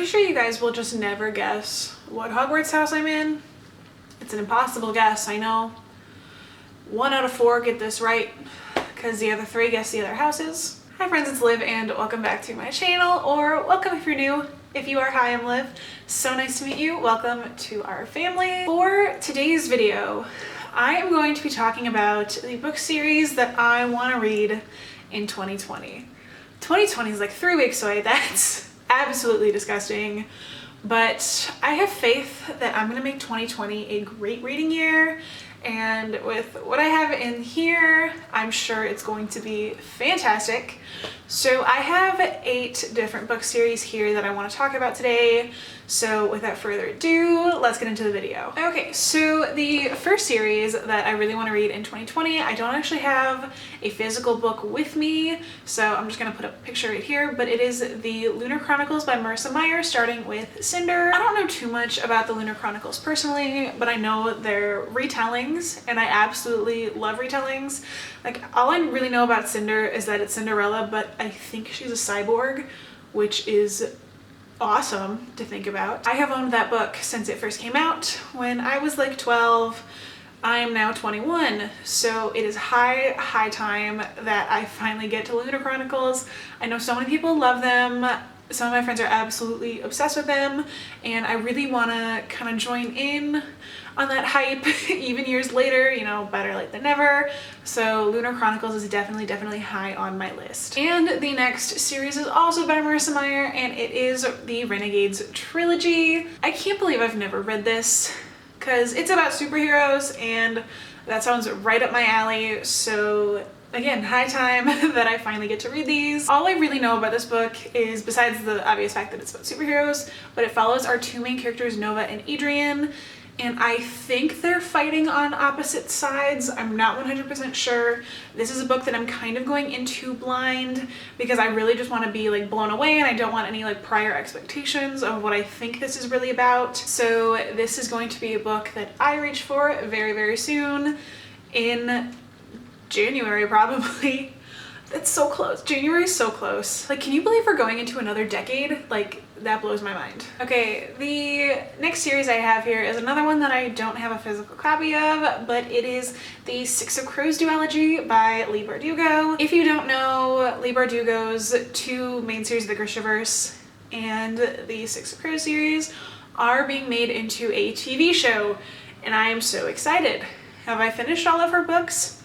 pretty sure you guys will just never guess what Hogwarts house I'm in. It's an impossible guess, I know. 1 out of 4 get this right, because the other 3 guess the other houses. Hi friends, it's Liv and welcome back to my channel, or welcome if you're new. If you are, hi, I'm Liv. So nice to meet you. Welcome to our family. For today's video, I am going to be talking about the book series that I want to read in 2020. 2020 is like 3 weeks away. That's absolutely disgusting. But I have faith that I'm going to make 2020 a great reading year. And with what I have in here, I'm sure it's going to be fantastic. So I have 8 different book series here that I want to talk about today. So without further ado, let's get into the video. Okay, so the first series that I really want to read in 2020, I don't actually have a physical book with me, so I'm just going to put a picture right here, but it is the Lunar Chronicles by Marissa Meyer, starting with Cinder. I don't know too much about the Lunar Chronicles personally, but I know they're retellings, and I absolutely love retellings. Like, all I really know about Cinder is that it's Cinderella, but I think she's a cyborg, which is awesome to think about. I have owned that book since it first came out when I was like 12. I am now 21, so it is high time that I finally get to Lunar Chronicles. I know so many people love them. Some of my friends are absolutely obsessed with them, and I really want to kind of join in on that hype even years later, you know, better late than never. So Lunar Chronicles is definitely high on my list. And the next series is also by Marissa Meyer, and it is the Renegades Trilogy. I can't believe I've never read this, because it's about superheroes, and that sounds right up my alley. So again, high time that I finally get to read these. All I really know about this book is, besides the obvious fact that it's about superheroes, but it follows our 2 main characters, Nova and Adrian, and I think they're fighting on opposite sides. I'm not 100% sure. This is a book that I'm kind of going into blind because I really just want to be like blown away, and I don't want any like prior expectations of what I think this is really about. So this is going to be a book that I reach for very soon, in January probably. It's so close. January is so close. Like, can you believe we're going into another decade? Like, that blows my mind. Okay, the next series I have here is another one that I don't have a physical copy of, but it is the Six of Crows duology by Leigh Bardugo. If you don't know, Leigh Bardugo's 2 main series of the Grishaverse and the Six of Crows series are being made into a TV show, and I am so excited. Have I finished all of her books?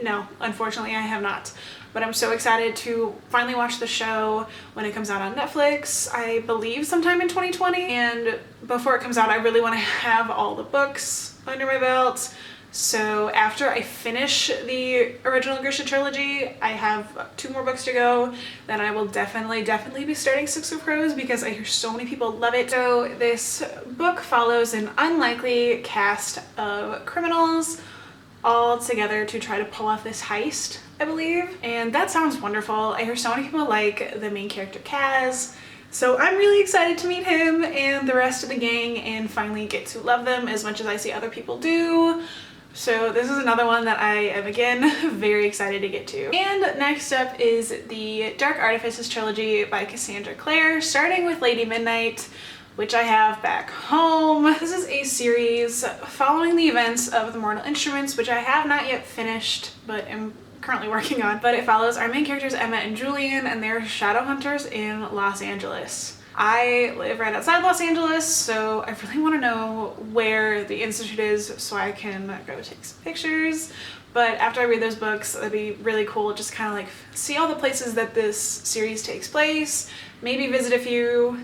No, unfortunately I have not. But I'm so excited to finally watch the show when it comes out on Netflix, I believe sometime in 2020. And before it comes out, I really want to have all the books under my belt. So after I finish the original Grisha trilogy, I have 2 more books to go. Then I will definitely be starting Six of Crows because I hear so many people love it. So this book follows an unlikely cast of criminals all together to try to pull off this heist, I believe. And that sounds wonderful. I hear so many people like the main character Kaz. So I'm really excited to meet him and the rest of the gang and finally get to love them as much as I see other people do. So this is another one that I am, again, very excited to get to. And next up is the Dark Artifices trilogy by Cassandra Clare, starting with Lady Midnight, which I have back home. This is a series following the events of The Mortal Instruments, which I have not yet finished, but am currently working on. But it follows our main characters, Emma and Julian, and they're shadow hunters in Los Angeles. I live right outside Los Angeles, so I really want to know where the institute is so I can go take some pictures. But after I read those books, it'd be really cool just kind of like see all the places that this series takes place, maybe visit a few.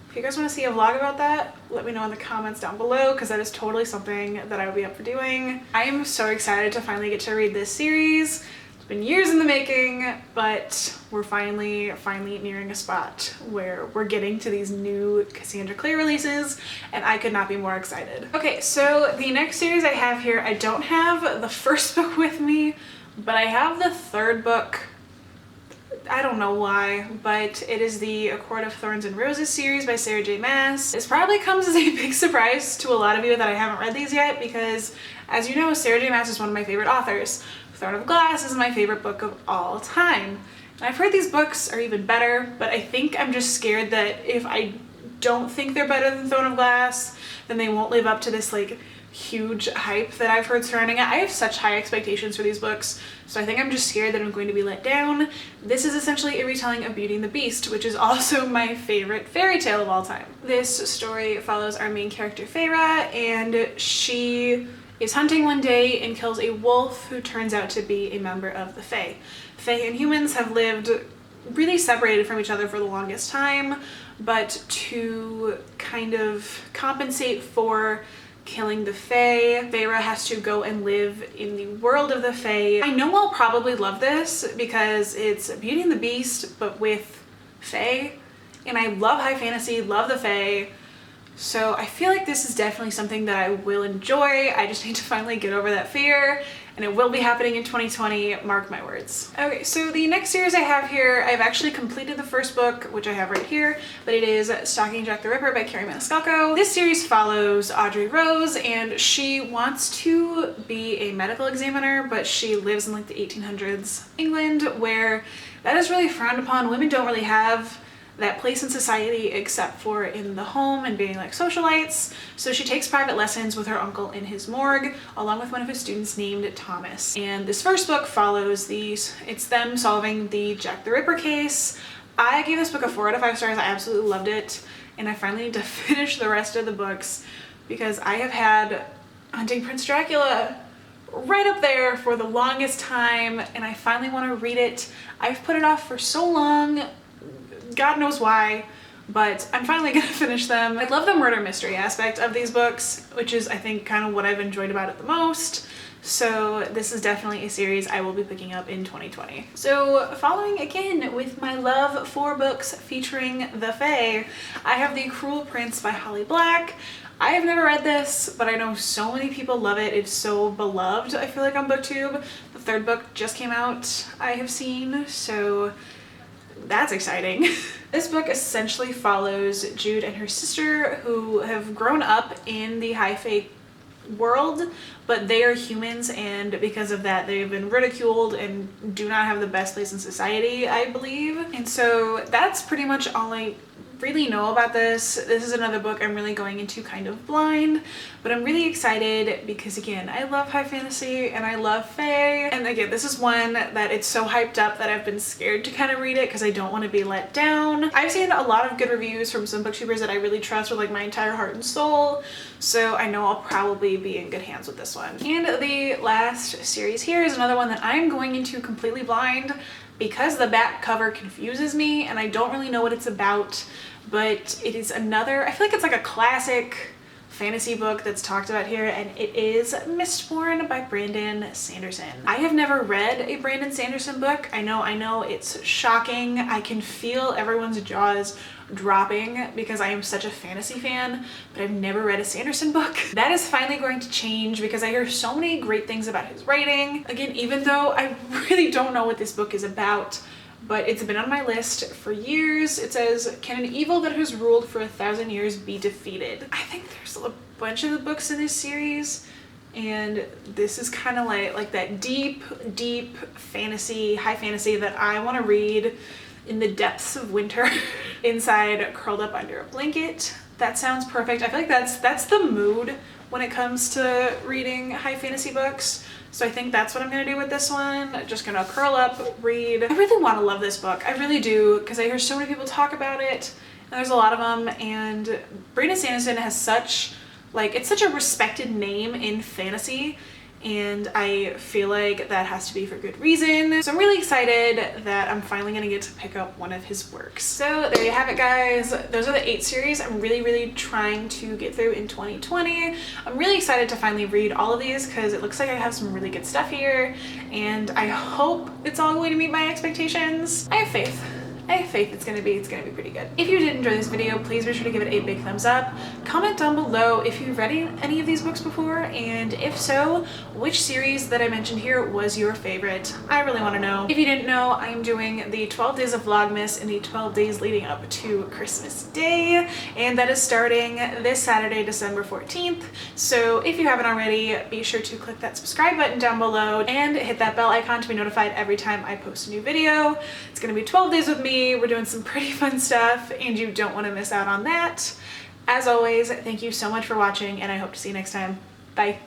If you guys want to see a vlog about that, let me know in the comments down below, because that is totally something that I would be up for doing. I am so excited to finally get to read this series. It's been years in the making, but we're finally nearing a spot where we're getting to these new Cassandra Clare releases, and I could not be more excited. Okay, so the next series I have here, I don't have the first book with me, but I have the 3rd book. I don't know why, but it is the A Court of Thorns and Roses series by Sarah J. Maas. This probably comes as a big surprise to a lot of you that I haven't read these yet, because as you know, Sarah J. Maas is one of my favorite authors. Throne of Glass is my favorite book of all time. And I've heard these books are even better, but I think I'm just scared that if I don't think they're better than Throne of Glass, then they won't live up to this like huge hype that I've heard surrounding it. I have such high expectations for these books, so I think I'm just scared that I'm going to be let down. This is essentially a retelling of Beauty and the Beast, which is also my favorite fairy tale of all time. This story follows our main character Feyre, and she is hunting one day and kills a wolf who turns out to be a member of the Fae. Fae and humans have lived really separated from each other for the longest time, but to kind of compensate for killing the Fae, Feyre has to go and live in the world of the Fae. I know I'll probably love this because it's Beauty and the Beast, but with Fae, and I love high fantasy, love the Fae, so I feel like this is definitely something that I will enjoy. I just need to finally get over that fear, and it will be happening in 2020, mark my words. Okay, so the next series I have here, I've actually completed the first book, which I have right here, but it is Stalking Jack the Ripper by Carrie Maniscalco. This series follows Audrey Rose, and she wants to be a medical examiner, but she lives in like the 1800s England, where that is really frowned upon. Women don't really have that place in society except for in the home and being like socialites. So she takes private lessons with her uncle in his morgue, along with one of his students named Thomas. And this first book follows it's them solving the Jack the Ripper case. I gave this book a 4 out of 5 stars. I absolutely loved it. And I finally need to finish the rest of the books because I have had Hunting Prince Dracula right up there for the longest time, and I finally want to read it. I've put it off for so long, God knows why, but I'm finally gonna finish them. I love the murder mystery aspect of these books, which is I think kind of what I've enjoyed about it the most. So this is definitely a series I will be picking up in 2020. So following again with my love for books featuring the Fae, I have The Cruel Prince by Holly Black. I have never read this, but I know so many people love it. It's so beloved, I feel like, on BookTube. The 3rd book just came out, I have seen, so that's exciting. This book essentially follows Jude and her sister, who have grown up in the high fae world, but they are humans, and because of that they've been ridiculed and do not have the best place in society, I believe. And so that's pretty much all I really know about this. This is another book I'm really going into kind of blind, but I'm really excited because again, I love high fantasy and I love fae, and again, this is one that it's so hyped up that I've been scared to kind of read it because I don't want to be let down. I've seen a lot of good reviews from some booktubers that I really trust with like my entire heart and soul, so I know I'll probably be in good hands with this one. And the last series here is another one that I'm going into completely blind because the back cover confuses me and I don't really know what it's about, but it is another, I feel like it's like a classic fantasy book that's talked about here, and it is Mistborn by Brandon Sanderson. I have never read a Brandon Sanderson book. I know it's shocking. I can feel everyone's jaws dropping because I am such a fantasy fan, but I've never read a Sanderson book. That is finally going to change because I hear so many great things about his writing. Again, even though I really don't know what this book is about, but it's been on my list for years. It says, can an evil that has ruled for 1,000 years be defeated? I think there's a bunch of the books in this series, and this is kind of like that deep fantasy, high fantasy that I want to read in the depths of winter inside curled up under a blanket. That sounds perfect. I feel like that's the mood when it comes to reading high fantasy books. So I think that's what I'm gonna do with this one. Just gonna curl up, read. I really want to love this book. I really do, because I hear so many people talk about it, and there's a lot of them, and Brandon Sanderson has such a respected name in fantasy, and I feel like that has to be for good reason. So I'm really excited that I'm finally gonna get to pick up one of his works. So there you have it, guys. Those are the 8 series I'm really trying to get through in 2020. I'm really excited to finally read all of these because it looks like I have some really good stuff here, and I hope it's all going to meet my expectations. I have faith. It's gonna be pretty good. If you did enjoy this video, please be sure to give it a big thumbs up. Comment down below if you've read any of these books before, and if so, which series that I mentioned here was your favorite. I really want to know. If you didn't know, I am doing the 12 days of Vlogmas in the 12 days leading up to Christmas Day, and that is starting this Saturday, December 14th. So if you haven't already, be sure to click that subscribe button down below and hit that bell icon to be notified every time I post a new video. It's gonna be 12 days with me, me. We're doing some pretty fun stuff and you don't want to miss out on that. As always, thank you so much for watching and I hope to see you next time. Bye.